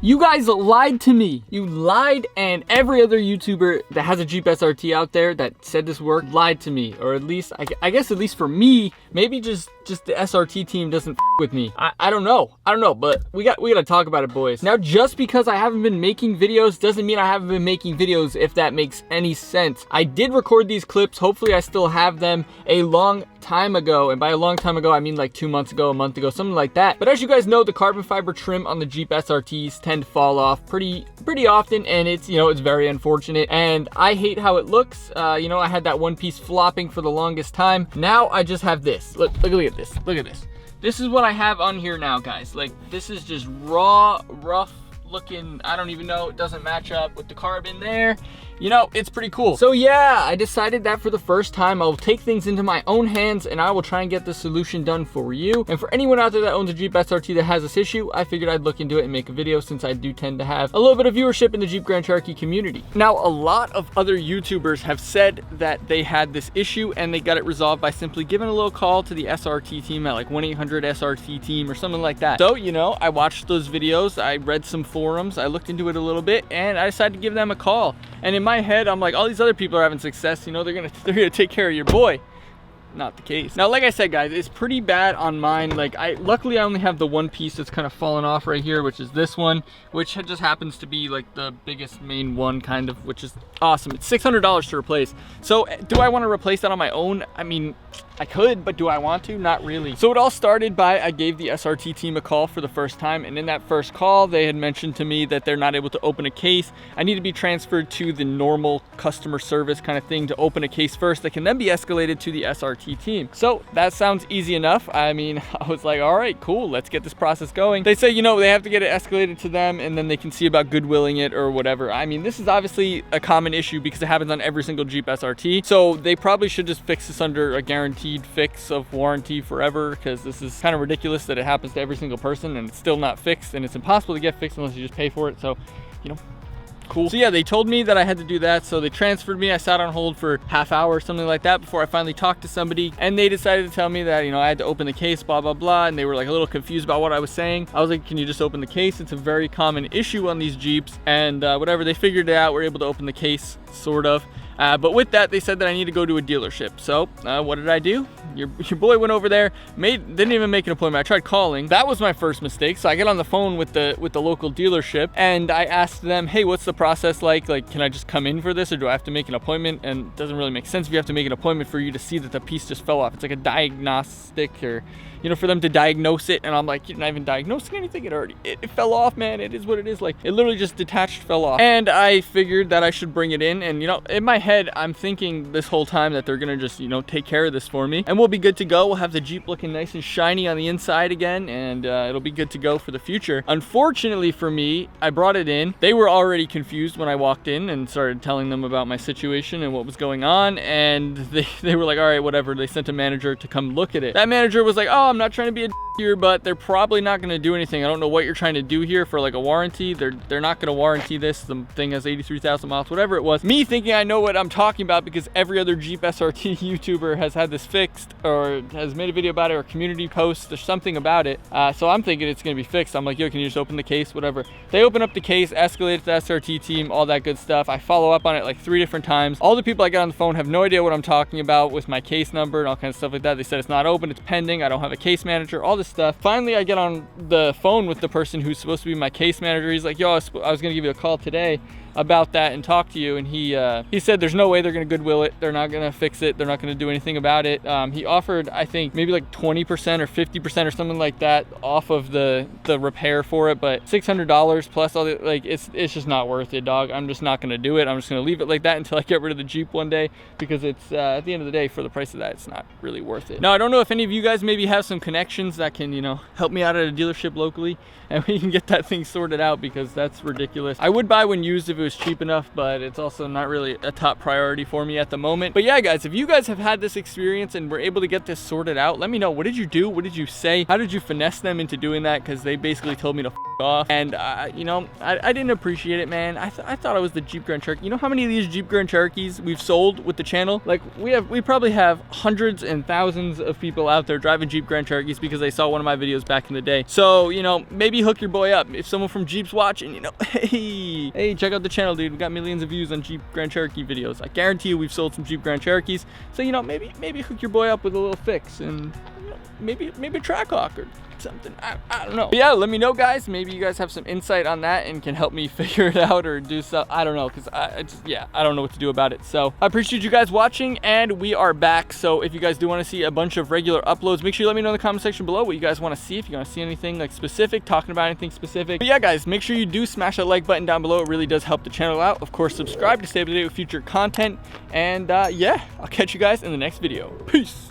You guys lied to me. You lied, and every other YouTuber that has a Jeep SRT out there that said this worked lied to me. Or at least, I guess at least for me, maybe just the SRT team doesn't with me. I don't know, but we gotta talk about it, boys. Now, just because I haven't been making videos doesn't mean I haven't been making videos, if that makes any sense. I did record these clips. Hopefully I still have them a long time ago, and by a long time ago I mean like 2 months ago, a month ago, something like that. But as you guys know, the carbon fiber trim on the Jeep SRTs tend to fall off pretty often, and it's, you know, it's very unfortunate, and I hate how it looks. You know, I had that one piece flopping for the longest time. Now I just have this. Look at this. Look at this. This is what I have on here now, guys. Like, this is just raw, rough looking. I don't even know, it doesn't match up with the carbon there. You know, it's pretty cool. So yeah, I decided that for the first time, I'll take things into my own hands and I will try and get the solution done for you. And for anyone out there that owns a Jeep SRT that has this issue, I figured I'd look into it and make a video, since I do tend to have a little bit of viewership in the Jeep Grand Cherokee community. Now, a lot of other YouTubers have said that they had this issue and they got it resolved by simply giving a little call to the SRT team at like 1-800-SRT team or something like that. So, you know, I watched those videos, I read some forums, I looked into it a little bit, and I decided to give them a call. And in my head, I'm like, all these other people are having success, you know, they're gonna take care of your boy. Not the case. Now, like I said, guys, it's pretty bad on mine. Like, luckily I only have the one piece that's kind of fallen off right here, which is this one, which just happens to be like the biggest main one, kind of, which is awesome. It's $600 to replace. So do I want to replace that on my own? I mean, I could, but do I want to? Not really. So it all started by, I gave the SRT team a call for the first time, and in that first call, they had mentioned to me that they're not able to open a case. I need to be transferred to the normal customer service kind of thing to open a case first that can then be escalated to the SRT team. So that sounds easy enough. I mean, I was like, all right, cool, let's get this process going. They say, you know, they have to get it escalated to them, and then they can see about goodwilling it or whatever. I mean, this is obviously a common issue because it happens on every single Jeep SRT. So they probably should just fix this under a guaranteed fix of warranty forever, because this is kind of ridiculous that it happens to every single person and it's still not fixed, and it's impossible to get fixed unless you just pay for it. So, you know, cool. So yeah, they told me that I had to do that, so they transferred me. I sat on hold for half hour or something like that before I finally talked to somebody, and they decided to tell me that, you know, I had to open the case, blah blah blah, and they were like a little confused about what I was saying. I was like, can you just open the case? It's a very common issue on these Jeeps, and whatever, they figured it out. We're able to open the case, sort of. But with that, they said that I need to go to a dealership. So what did I do? Your boy went over there, didn't even make an appointment. I tried calling. That was my first mistake. So I get on the phone with the local dealership, and I asked them, hey, what's the process like? Like, can I just come in for this, or do I have to make an appointment? And it doesn't really make sense if you have to make an appointment for you to see that the piece just fell off. It's like a diagnostic, or, you know, for them to diagnose it. And I'm like, you're not even diagnosing anything. It fell off, man. It is what it is. Like, it literally just detached, fell off. And I figured that I should bring it in. And, you know, in my head, I'm thinking this whole time that they're gonna just, you know, take care of this for me, and we'll be good to go. We'll have the Jeep looking nice and shiny on the inside again, and it'll be good to go for the future. Unfortunately for me, I brought it in. They were already confused when I walked in and started telling them about my situation and what was going on, and they were like, all right, whatever. They sent a manager to come look at it. That manager was like, oh, I'm not trying to be a here, but they're probably not going to do anything. I don't know what you're trying to do here for like a warranty. They're not going to warranty this. The thing has 83,000 miles, whatever it was. Me thinking I know what I'm talking about because every other Jeep SRT YouTuber has had this fixed, or has made a video about it, or community post or something about it. So I'm thinking it's going to be fixed. I'm like, yo, can you just open the case, whatever. They open up the case, escalate it to the SRT team, all that good stuff. I follow up on it like 3 different times. All the people I got on the phone have no idea what I'm talking about with my case number and all kinds of stuff like that. They said it's not open, it's pending, I don't have a case manager, all this stuff. Finally, I get on the phone with the person who's supposed to be my case manager. He's like, yo, I was going to give you a call today about that and talk to you, and he said there's no way they're going to goodwill it. They're not going to fix it. They're not going to do anything about it. He offered, I think, maybe like 20% or 50% or something like that off of the repair for it, but $600 plus all the, like, it's just not worth it, dog. I'm just not going to do it. I'm just going to leave it like that until I get rid of the Jeep one day, because it's at the end of the day, for the price of that, it's not really worth it. Now, I don't know if any of you guys maybe have some connections that can, you know, help me out at a dealership locally, and we can get that thing sorted out, because that's ridiculous. I would buy one used if it was cheap enough, but it's also not really a top priority for me at the moment. But yeah, guys, if you guys have had this experience and were able to get this sorted out, let me know. What did you do? What did you say? How did you finesse them into doing that? Because they basically told me to f off, and you know, I didn't appreciate it, man. I thought I was the Jeep Grand Cherokee. You know how many of these Jeep Grand Cherokees we've sold with the channel? Like, we probably have hundreds and thousands of people out there driving Jeep Grand Cherokees because they saw saw one of my videos back in the day. So, you know, maybe hook your boy up. If someone from Jeep's watching, you know, hey, check out the channel, dude. We got millions of views on Jeep Grand Cherokee videos. I guarantee you we've sold some Jeep Grand Cherokees. So, you know, maybe hook your boy up with a little fix, and you know, maybe a Trackhawk or something. I don't know. But yeah, let me know, guys. Maybe you guys have some insight on that and can help me figure it out or do something. I don't know, because I don't know what to do about it. So I appreciate you guys watching, and we are back. So if you guys do want to see a bunch of regular uploads, make sure you let me know in the comment section below what you guys want to see. If you want to see anything like specific, talking about anything specific. But yeah, guys, make sure you do smash that like button down below. It really does help the channel out. Of course, subscribe to stay up to date with future content. And yeah, I'll catch you guys in the next video. Peace.